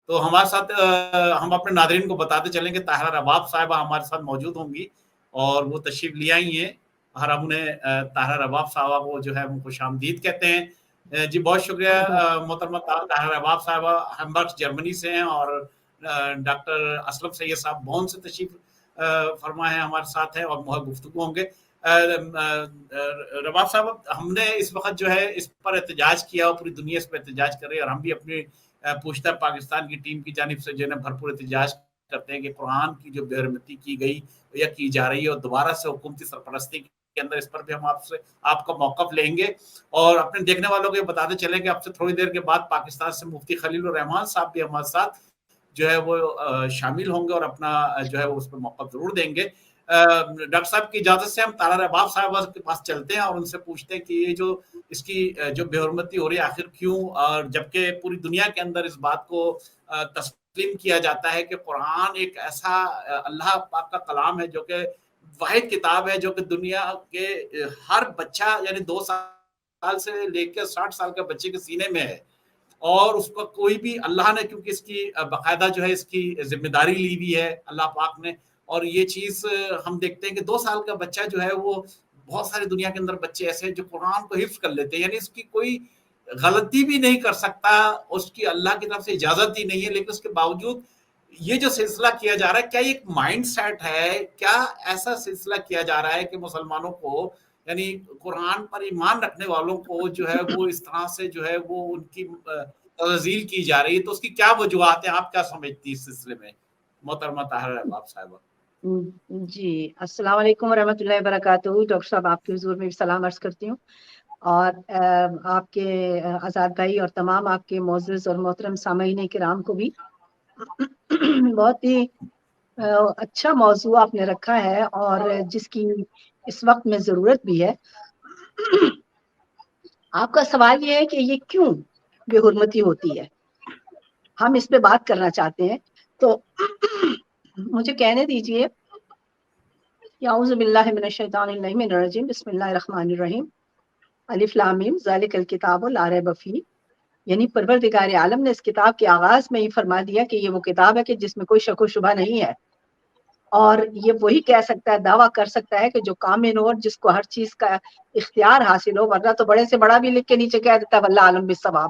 تو ہمارے ساتھ ہم اپنے ناظرین کو بتاتے چلیں کہ طاہرہ رباب صاحبہ ہمارے ساتھ موجود ہوں گی اور وہ تشریف لے آئی ہیں، اور ہم انہیں طاہرہ رباب صاحبہ کو جو ہے ان کو خوش آمدید کہتے ہیں۔ جی بہت شکریہ محترمہ طاہرہ رباب صاحبہ، ہیمبرگ جرمنی سے ہیں، اور ڈاکٹر اسلم سید صاحب بون سے تشریف فرما ہے ہمارے ساتھ ہیں اور بہت گفتگو ہوں گے۔ رباب صاحب، ہم نے اس وقت جو ہے اس پر احتجاج کیا اور پوری دنیا اس پر احتجاج کر رہی ہے، اور ہم بھی اپنی پوچھتا پاکستان کی ٹیم کی جانب سے جو ہے بھرپور احتجاج کرتے ہیں کہ قرآن کی جو بے حرمتی کی گئی یا کی جا رہی ہے، اور دوبارہ سے حکومتی سرپرستی کے اندر اس پر بھی ہم آپ کا موقف لیں گے، اور اپنے دیکھنے والوں کو یہ بتاتے چلیں کہ اب سے تھوڑی دیر کے بعد پاکستان سے مفتی خلیل الرحمان صاحب بھی ہمارے ساتھ جو ہے وہ شامل ہوں گے اور اپنا جو ہے وہ اس پر موقف ضرور دیں گے۔ ڈاکٹر صاحب کی اجازت سے ہم طاہرہ رباب صاحبہ کے پاس چلتے ہیں اور ان سے پوچھتے ہیں کہ یہ جو اس کی جو بے حرمتی ہو رہی ہے آخر کیوں، اور جبکہ پوری دنیا کے اندر اس بات کو تسلیم کیا جاتا ہے کہ قرآن ایک ایسا اللہ پاک کا کلام ہے جو کہ واحد کتاب ہے جو کہ دنیا کے ہر بچہ یعنی 2 سال سے لے کے 60 سال کے بچے کے سینے میں ہے، اور اس کو کوئی بھی اللہ نے کیونکہ اس کی باقاعدہ جو ہے اس کی ذمہ داری لی ہوئی ہے اللہ پاک نے، اور یہ چیز ہم دیکھتے ہیں کہ 2 سال کا بچہ جو ہے وہ بہت ساری دنیا کے اندر بچے ایسے ہیں جو قرآن کو حفظ کر لیتے ہیں، یعنی اس کی کوئی غلطی بھی نہیں کر سکتا، اس کی اللہ کی طرف سے اجازت ہی نہیں ہے، لیکن اس کے باوجود یہ جو سلسلہ کیا جا رہا ہے، کیا یہ ایک مائنڈ سیٹ ہے، کیا ایسا سلسلہ کیا جا رہا ہے کہ مسلمانوں کو یعنی قرآن پر ایمان رکھنے والوں کو جو ہے وہ اس طرح سے جو ہے وہ ان کی تنزیل کی جا رہی ہے، تو اس کی کیا وجوہات ہیں، آپ کیا سمجھتی اس سلسلے میں محترمہ طاہرہ رباب صاحبہ؟ جی السلام علیکم ورحمۃ اللہ وبرکاتہ۔ ڈاکٹر صاحب آپ کے حضور میں سلام عرض کرتی ہوں، اور آپ کے آزاد بھائی اور تمام آپ کے معزز اور محترم سامعین کرام کو بھی۔ بہت ہی اچھا موضوع آپ نے رکھا ہے اور جس کی اس وقت میں ضرورت بھی ہے۔ آپ کا سوال یہ ہے کہ یہ کیوں بے حرمتی ہوتی ہے، ہم اس پہ بات کرنا چاہتے ہیں، تو مجھے کہنے دیجئے۔ اعوذ باللہ من الشیطان الرجیم، بسم اللہ الرحمن الرحیم، الف لام میم ذالک الکتاب لا ریب فیہ، یعنی پروردگار عالم نے اس کتاب کے آغاز میں ہی فرما دیا کہ یہ وہ کتاب ہے کہ جس میں کوئی شک و شبہ نہیں ہے، اور یہ وہی کہہ سکتا ہے، دعویٰ کر سکتا ہے کہ جو کامل ہو اور جس کو ہر چیز کا اختیار حاصل ہو، ورنہ تو بڑے سے بڑا بھی لکھ کے نیچے کہہ دیتا ہے واللہ عالم بالصواب،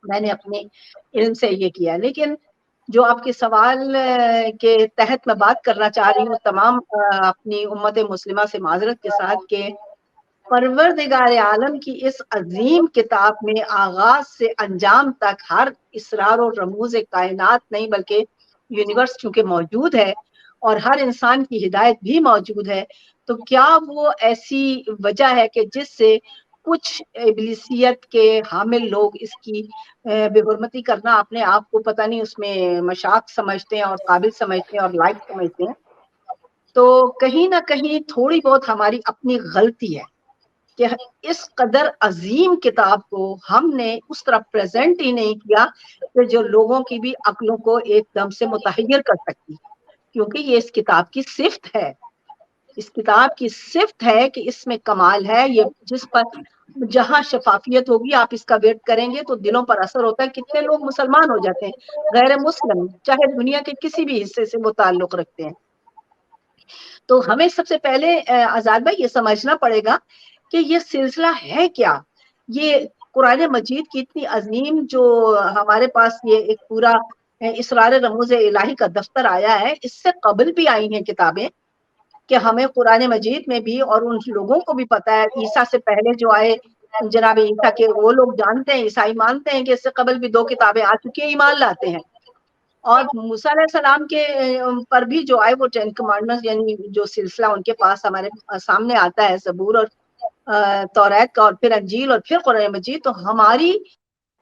میں نے اپنے علم سے یہ کیا۔ لیکن جو آپ کے سوال کے تحت میں بات کرنا چاہ رہی ہوں تمام اپنی امت مسلمہ سے معذرت کے ساتھ، کہ پروردگار عالم کی اس عظیم کتاب میں آغاز سے انجام تک ہر اسرار و رموز کائنات نہیں بلکہ یونیورس چونکہ موجود ہے اور ہر انسان کی ہدایت بھی موجود ہے، تو کیا وہ ایسی وجہ ہے کہ جس سے کچھ ابلیسیت کے حامل لوگ اس کی بے حرمتی کرنا اپنے آپ کو پتہ نہیں اس میں مشاق سمجھتے ہیں اور قابل سمجھتے ہیں اور لائق سمجھتے ہیں، تو کہیں نہ کہیں تھوڑی بہت ہماری اپنی غلطی ہے کہ اس قدر عظیم کتاب کو ہم نے اس طرح پریزنٹ ہی نہیں کیا کہ جو لوگوں کی بھی عقلوں کو ایک دم سے متحیر کر سکتی، کیونکہ یہ اس کتاب کی صفت ہے، اس کتاب کی صفت ہے کہ اس میں کمال ہے، یہ جس پر جہاں شفافیت ہوگی آپ اس کا ویٹ کریں گے تو دلوں پر اثر ہوتا ہے۔ کتنے لوگ مسلمان ہو جاتے ہیں غیر مسلم، چاہے دنیا کے کسی بھی حصے سے وہ تعلق رکھتے ہیں۔ تو ہمیں سب سے پہلے آزاد بھائی یہ سمجھنا پڑے گا کہ یہ سلسلہ ہے کیا، یہ قرآن مجید کی اتنی عظیم جو ہمارے پاس یہ ایک پورا اسرار رموز الہی کا دفتر آیا ہے، اس سے قبل بھی آئی ہیں کتابیں کہ ہمیں قرآن مجید میں بھی اور ان لوگوں کو بھی پتا ہے، عیسیٰ سے پہلے جو آئے جناب عیسیٰ کے وہ لوگ جانتے ہیں، عیسائی مانتے ہیں کہ اس سے قبل بھی 2 کتابیں آ چکی ہیں، ایمان لاتے ہیں، اور موسیٰ علیہ السلام کے پر بھی جو آئے وہ 10 کمانڈمنٹس یعنی جو سلسلہ ان کے پاس ہمارے سامنے آتا ہے، زبور اور توریت کا اور پھر انجیل اور پھر قرآن مجید، تو ہماری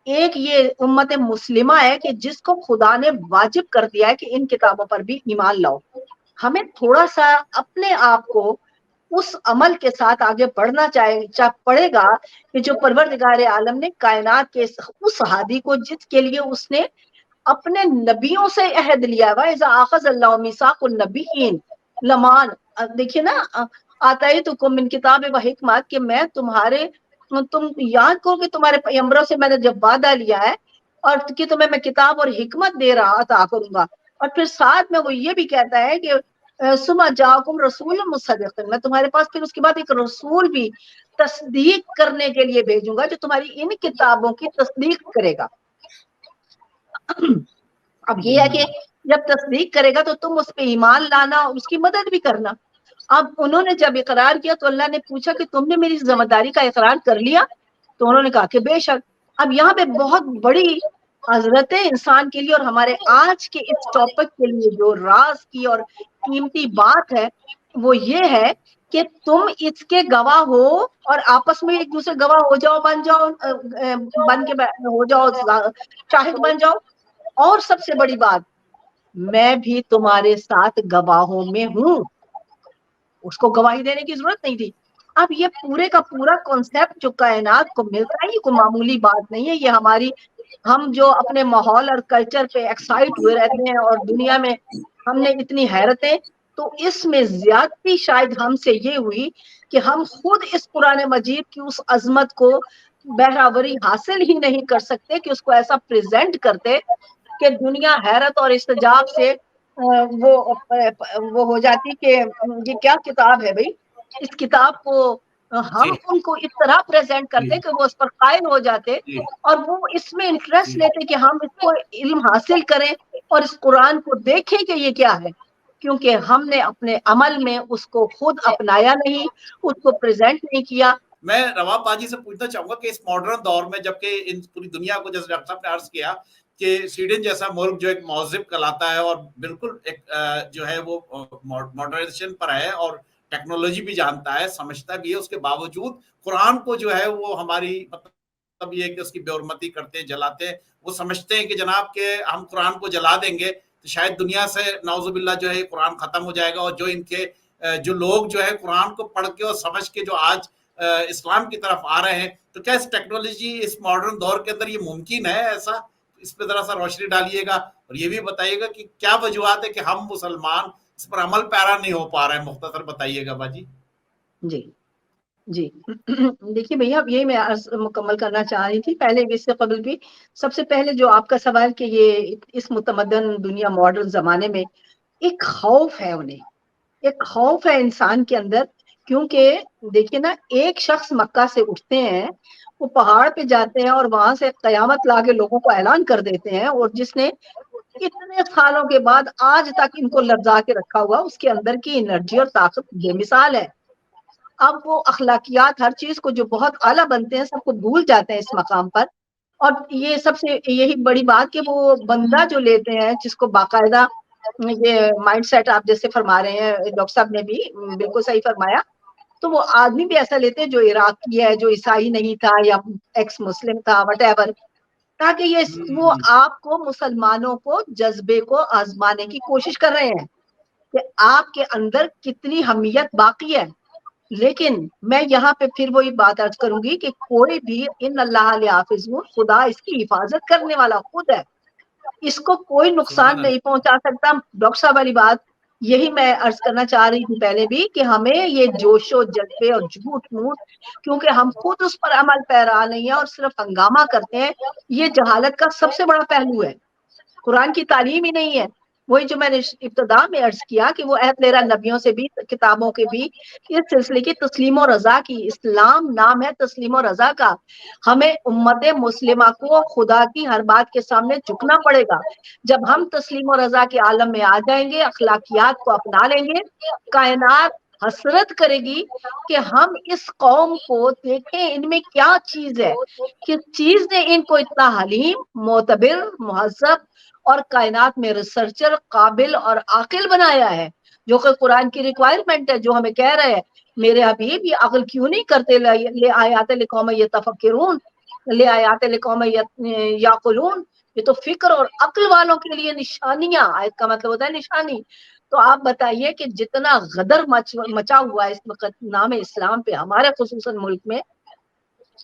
ایک یہ امت مسلمہ ہے کہ جس کو خدا نے واجب کر دیا ہے کہ ان کتابوں پر بھی ایمان لاؤ۔ ہمیں تھوڑا سا اپنے آپ کو اس عمل کے ساتھ آگے بڑھنا پڑے گا کہ جو پروردگار عالم نے کائنات کے اس ہادی کو جس کے لیے اس نے اپنے نبیوں سے عہد لیا، وَإِذَا أَخَذَ اللَّهُ مِيثَاقَ النَّبِيِّينَ لَمَا، دیکھیے نا، آتَيْتُكُم مِّن کتاب و حکمت، کہ میں تم یاد کرو کہ تمہارے پیغمبروں سے میں نے جب وعدہ لیا ہے اور کہ تمہیں میں کتاب اور حکمت دے رہا عطا کروں گا. اور پھر ساتھ میں وہ یہ بھی کہتا ہے کہ ثم جاءکم رسول مصدق، میں تمہارے پاس پھر اس کے بعد ایک رسول بھی تصدیق کرنے کے لیے بھیجوں گا جو تمہاری ان کتابوں کی تصدیق کرے گا. اب یہ ہے کہ جب تصدیق کرے گا تو تم اس پہ ایمان لانا اور اس کی مدد بھی کرنا. اب انہوں نے جب اقرار کیا تو اللہ نے پوچھا کہ تم نے میری ذمہ داری کا اقرار کر لیا؟ تو انہوں نے کہا کہ بے شک. اب یہاں پہ بہت بڑی حضرت انسان کے لیے اور ہمارے آج کے اس ٹاپک کے لیے جو راز کی اور قیمتی بات ہے وہ یہ ہے کہ تم اس کے گواہ ہو اور آپس میں ایک دوسرے گواہ ہو جاؤ، بن جاؤ، بن کے ہو جاؤ، شاہد بن جاؤ. اور سب سے بڑی بات، میں بھی تمہارے ساتھ گواہوں میں ہوں. اس کو گواہی دینے کی ضرورت نہیں تھی. اب یہ پورے کا پورا کانسیپٹ جو کائنات کو ملتا ہے یہ کوئی معمولی بات نہیں ہے. یہ ہم جو اپنے ماحول اور کلچر پہ ایکسائٹ ہوئے رہتے ہیں اور دنیا میں ہم نے اتنی حیرتیں، تو اس میں زیادتی شاید ہم سے یہ ہوئی کہ ہم خود اس قرآن مجید کی اس عظمت کو بہراوری حاصل ہی نہیں کر سکتے کہ اس کو ایسا پریزنٹ کرتے کہ دنیا حیرت اور استجاب سے وہ ہو جاتی کہ یہ کیا کتاب ہے بھائی. اس کتاب کو ہم ان کو اس طرح پریزنٹ کرتے کہ وہ اس پر قائل ہو جاتے اور وہ اس میں انٹرسٹ لیتے کہ ہم اس کو علم حاصل کریں اور اس قرآن کو دیکھیں کہ یہ کیا ہے، کیونکہ ہم نے اپنے عمل میں اس کو خود اپنایا نہیں، اس کو پریزنٹ نہیں کیا. میں روا پاجی سے پوچھنا چاہوں گا کہ اس ماڈرن دور میں جبکہ ان پوری دنیا کو جیسے ڈاکٹر صاحب نے عرض کیا کہ سویڈن جیسا ملک جو ایک مہذب کہلاتا ہے اور بالکل ایک جو ہے وہ ماڈرنائزیشن پر ہے اور ٹیکنالوجی بھی جانتا ہے، سمجھتا بھی ہے، اس کے باوجود قرآن کو جو ہے وہ ہماری مطلب یہ کہ اس کی بے حرمتی کرتے ہیں، جلاتے ہیں. وہ سمجھتے ہیں کہ جناب کہ ہم قرآن کو جلا دیں گے تو شاید دنیا سے نعوذ باللہ جو ہے قرآن ختم ہو جائے گا. اور جو ان کے جو لوگ جو ہے قرآن کو پڑھ کے اور سمجھ کے جو آج اسلام کی طرف آ رہے ہیں، تو کیا اس ٹیکنالوجی اس ماڈرن دور کے اندر یہ ممکن ہے ایسا؟ اس پہ ذرا سا روشنی ڈالیے گا اور یہ بھی بتائیے گا کہ کیا وجوہات ہے کہ ہم مسلمان اس پر عمل پیرا نہیں ہو پا رہے ہیں. مختصر بتائیے گا باجی. جی جی دیکھیے بھیا، اب یہ میں عرض مکمل کرنا چاہ رہی تھی پہلے بھی، اس سے قبل بھی. سب سے پہلے جو آپ کا سوال کہ یہ اس متمدن دنیا ماڈرن زمانے میں ایک خوف ہے، انہیں ایک خوف ہے انسان کے اندر. کیونکہ دیکھیے نا، ایک شخص مکہ سے اٹھتے ہیں، وہ پہاڑ پہ جاتے ہیں اور وہاں سے قیامت لا کے لوگوں کو اعلان کر دیتے ہیں، اور جس نے اتنے سالوں کے بعد آج تک ان کو لرزا کے رکھا ہوا، اس کے اندر کی انرجی اور طاقت بے مثال ہے. اب وہ اخلاقیات ہر چیز کو جو بہت اعلیٰ بنتے ہیں سب کو بھول جاتے ہیں اس مقام پر. اور یہ سب سے یہی بڑی بات کہ وہ بندہ جو لیتے ہیں جس کو باقاعدہ یہ مائنڈ سیٹ آپ جیسے فرما رہے ہیں، ڈاکٹر صاحب نے بھی بالکل صحیح فرمایا، تو وہ آدمی بھی ایسا لیتے ہیں جو عراقی ہے، جو عیسائی نہیں تھا یا ایکس مسلم تھا، وٹ ایور، تاکہ وہ آپ کو مسلمانوں کو جذبے کو آزمانے کی کوشش کر رہے ہیں کہ آپ کے اندر کتنی حمیت باقی ہے. لیکن میں یہاں پہ پھر وہی بات عرض کروں گی کہ کوئی بھی ان اللہ حافظ، خدا اس کی حفاظت کرنے والا خود ہے، اس کو کوئی نقصان نہیں پہنچا سکتا. ڈاکٹر صاحب والی بات یہی میں عرض کرنا چاہ رہی تھی پہلے بھی کہ ہمیں یہ جوش و جذبے اور جھوٹ موٹ، کیونکہ ہم خود اس پر عمل پیرا نہیں ہیں اور صرف ہنگامہ کرتے ہیں، یہ جہالت کا سب سے بڑا پہلو ہے. قرآن کی تعلیم ہی نہیں ہے. وہی جو میں نے ابتدا میں عرض کیا کہ وہ عہد لیرا نبیوں سے بھی، کتابوں کے بھی اس سلسلے کی تسلیم و رضا کی. اسلام نام ہے تسلیم و رضا کا. ہمیں امت مسلمہ کو خدا کی ہر بات کے سامنے جھکنا پڑے گا. جب ہم تسلیم و رضا کے عالم میں آ جائیں گے، اخلاقیات کو اپنا لیں گے، کائنات حسرت کرے گی کہ ہم اس قوم کو دیکھیں ان میں کیا چیز ہے، کس چیز نے ان کو اتنا حلیم، معتبر، مہذب اور کائنات میں ریسرچر، قابل اور عاقل بنایا ہے، جو کہ قرآن کی ریکوائرمنٹ ہے، جو ہمیں کہہ رہے ہیں میرے حبیب یہ عقل کیوں نہیں کرتے، لے آیات لقوم یتفکرون، لے آیات لقوم یعقلون. یہ تو فکر اور عقل والوں کے لیے نشانیاں، آیت کا مطلب ہوتا ہے نشانی. تو آپ بتائیے کہ جتنا غدر مچا ہوا ہے اس وقت نام اسلام پہ ہمارے خصوصاً ملک میں،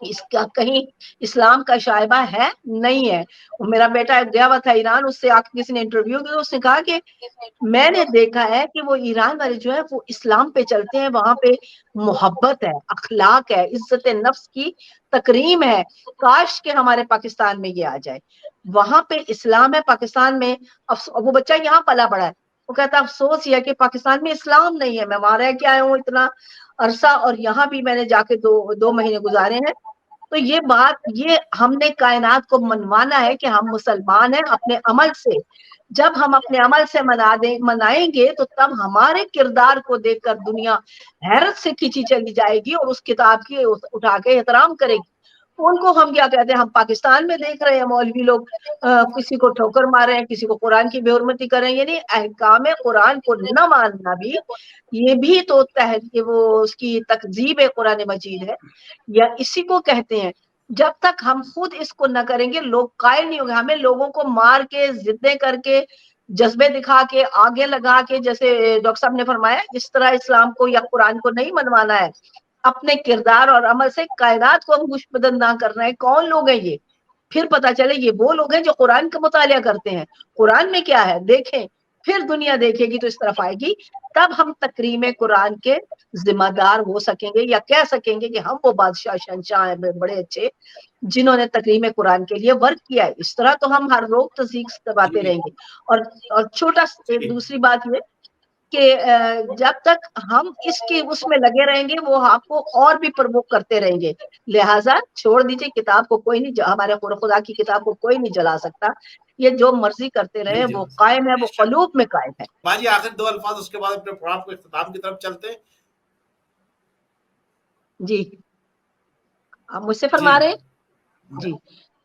اس کا کہیں اسلام کا شائبہ ہے نہیں ہے. میرا بیٹا گیا ہوا تھا ایران, اس سے آ کے کسی نے انٹرویو کیا, اس نے کہا کہ میں نے دیکھا ہے کہ وہ ایران والے جو ہے وہ اسلام پہ چلتے ہیں, وہاں پہ محبت ہے, اخلاق ہے, عزت نفس کی تکریم ہے. کاش کہ ہمارے پاکستان میں یہ آ جائے. وہاں پہ اسلام ہے, پاکستان میں وہ بچہ یہاں پلا بڑا ہے, وہ کہتا افسوس یہ ہے کہ پاکستان میں اسلام نہیں ہے. میں وہاں رہ کے آیا ہوں اتنا عرصہ, اور یہاں بھی میں نے جا کے دو مہینے گزارے ہیں. تو یہ بات, یہ ہم نے کائنات کو منوانا ہے کہ ہم مسلمان ہیں اپنے عمل سے. جب ہم اپنے عمل سے منائیں گے تو تب ہمارے کردار کو دیکھ کر دنیا حیرت سے کھینچی چلی جائے گی اور اس کتاب کی اٹھا کے احترام کرے گی. ان کو ہم کیا کہتے ہیں, ہم پاکستان میں دیکھ رہے ہیں مولوی لوگ کسی کو ٹھوکر مارے ہیں, کسی کو قرآن کی بے حرمتی کر رہے ہیں. یعنی احکام قرآن کو نہ ماننا بھی یہ بھی تو وہ اس کی تکذیب قرآن مجید ہے, یا اسی کو کہتے ہیں. جب تک ہم خود اس کو نہ کریں گے لوگ قائل نہیں ہوں گے. ہمیں لوگوں کو مار کے, ضدیں کر کے, جذبے دکھا کے, آگے لگا کے, جیسے ڈاکٹر صاحب نے فرمایا اس طرح اسلام کو یا قرآن کو نہیں منوانا ہے. اپنے کردار اور عمل سے کائنات کو ہم گوش بدن نہ کرنا ہے. کون لوگ ہیں یہ؟ پھر پتا چلے یہ وہ لوگ ہیں جو قرآن کا مطالعہ کرتے ہیں. قرآن میں کیا ہے دیکھیں, پھر دنیا دیکھے گی تو اس طرف آئے گی. تب ہم تکریم قرآن کے ذمہ دار ہو سکیں گے, یا کہہ سکیں گے کہ ہم وہ بادشاہ شہنشاہ ہیں بڑے اچھے جنہوں نے تکریم قرآن کے لیے ورک کیا ہے. اس طرح تو ہم ہر روز تصدیق کرواتے رہیں گے. اور چھوٹا دوسری بات یہ کہ جب تک ہم اس میں لگے رہیں گے وہ آپ کو اور بھی پرووک کرتے رہیں گے. لہٰذا چھوڑ دیجئے, کتاب کو کوئی نہیں, ہمارے خدا کی کتاب کو کوئی نہیں جلا سکتا. یہ جو مرضی کرتے رہے وہ قائم ہے, وہ قلوب میں قائم ہے. باجی آخر 2 الفاظ, اس کے بعد اپنے پروگرام کو اختتام کی طرف چلتے ہیں. جی آپ مجھ سے فرما رہے ہیں. جی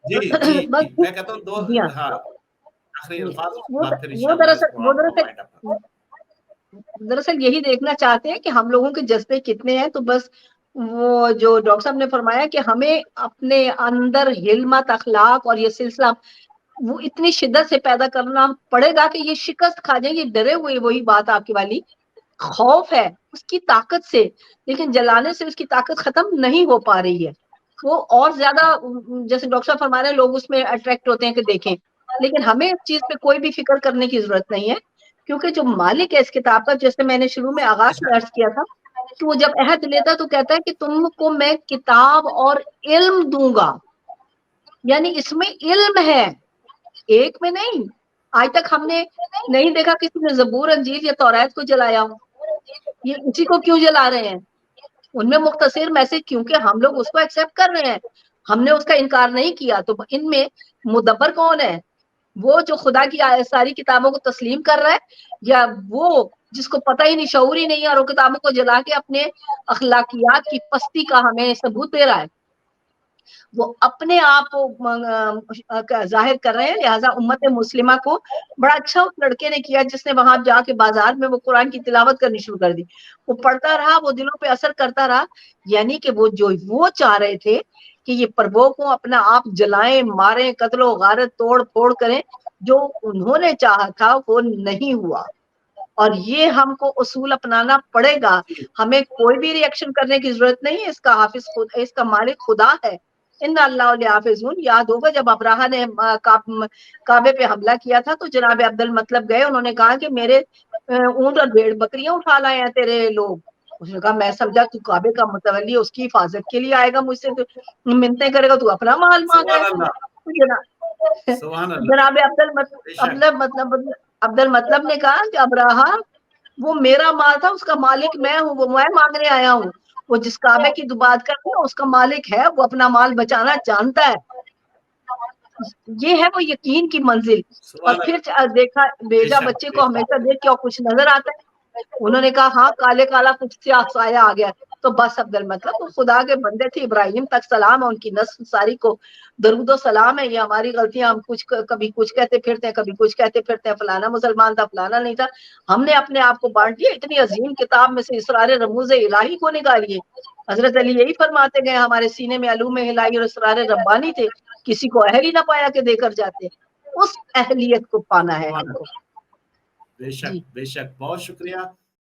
جی بس میں کہتا ہوں 2 جی ہاں, آخری الفاظ, وہ بعد پھر انشاءاللہ اس پروگرام کو دراصل یہی دیکھنا چاہتے ہیں کہ ہم لوگوں کے جذبے کتنے ہیں. تو بس وہ جو ڈاکٹر صاحب نے فرمایا کہ ہمیں اپنے اندر حلمت, اخلاق اور یہ سلسلہ وہ اتنی شدت سے پیدا کرنا پڑے گا کہ یہ شکست کھا جائیں. یہ ڈرے ہوئے, وہی بات آپ کی والی, خوف ہے اس کی طاقت سے, لیکن جلانے سے اس کی طاقت ختم نہیں ہو پا رہی ہے. وہ اور زیادہ, جیسے ڈاکٹر صاحب فرما رہے ہیں, لوگ اس میں اٹریکٹ ہوتے ہیں کہ دیکھیں. لیکن ہمیں اس چیز پہ کوئی بھی فکر کرنے کی ضرورت نہیں ہے, کیونکہ جو مالک ہے اس کتاب کا, جیسے میں نے شروع میں آغاز میں عرض کیا تھا کہ وہ جب عہد لیتا تو کہتا ہے کہ تم کو میں کتاب اور علم دوں گا. یعنی اس میں علم ہے, ایک میں نہیں. آج تک ہم نے نہیں دیکھا کسی نے زبور, انجیل یا توریت کو جلایا ہو. یہ اسی کو کیوں جلا رہے ہیں؟ ان میں مختصر میسج, کیونکہ ہم لوگ اس کو ایکسپٹ کر رہے ہیں, ہم نے اس کا انکار نہیں کیا. تو ان میں مدبر کون ہے؟ وہ جو خدا کی ساری کتابوں کو تسلیم کر رہا ہے, یا وہ جس کو پتہ ہی نہیں, شعور ہی نہیں ہے, اور وہ کتابوں کو جلا کے اپنے اخلاقیات کی پستی کا ہمیں ثبوت دے رہا ہے؟ وہ اپنے آپ کو ظاہر کر رہے ہیں. لہٰذا امت مسلمہ کو بڑا اچھا اس لڑکے نے کیا جس نے وہاں جا کے بازار میں وہ قرآن کی تلاوت کرنی شروع کر دی. وہ پڑھتا رہا, وہ دلوں پہ اثر کرتا رہا. یعنی کہ وہ چاہ رہے تھے کہ یہ پربوں کو اپنا آپ جلائیں, ماریں, قتل و غارت, توڑ پھوڑ کریں. جو انہوں نے چاہا تھا وہ نہیں ہوا, اور یہ ہم کو اصول اپنانا پڑے گا. ہمیں کوئی بھی ری ایکشن کرنے کی ضرورت نہیں ہے. اس کا حافظ خود, اس کا مالک خدا ہے. ان اللہ حافظون. یاد ہوگا جب ابراہا نے کعبے پہ حملہ کیا تھا تو جناب عبد المطلب گئے, انہوں نے کہا کہ میرے اونٹ اور بھیڑ بکریاں اٹھا لائے ہیں تیرے لوگ. اس نے کہا میں سمجھا تو کعبے کا متولی ہے, اس کی حفاظت کے لیے آئے گا, مجھ سے منتیں کرے گا, تو اپنا مال مانگ رہا ہے. جناب عبد المطلب نے کہا کہ ابراہا وہ میرا مال تھا, اس کا مالک میں ہوں, وہ میں مانگنے آیا ہوں. وہ جس کعبے کی بات کرتے ہیں اس کا مالک ہے, وہ اپنا مال بچانا جانتا ہے. یہ ہے وہ یقین کی منزل. اور پھر دیکھا, بھیجا بچے کو ہمیشہ دیکھ کے اور کچھ نظر آتا ہے. انہوں نے کہا ہاں کالے کالا کچھ سایہ آ گیا. تو بس عبد المطلب وہ خدا کے بندے تھے, ابراہیم تک سلام ہے, ان کی نسل ساری کو درود و سلام ہے. یہ ہماری غلطیاں, ہم کبھی کچھ کہتے پھرتے ہیں, کبھی کچھ کہتے پھرتے ہیں, فلانا مسلمان تھا, فلانا نہیں تھا. ہم نے اپنے آپ کو بانٹ دیا. اتنی عظیم کتاب میں سے اسرار رموز الہی کو نکالیے. حضرت علی یہی فرماتے گئے, ہمارے سینے میں علوم الہی اور اسرار ربانی تھے, کسی کو اہل ہی نہ پایا کہ دے کر جاتے. اس اہلیت کو پانا ہے ہم کو. بے شک, بے شک, بہت شکریہ.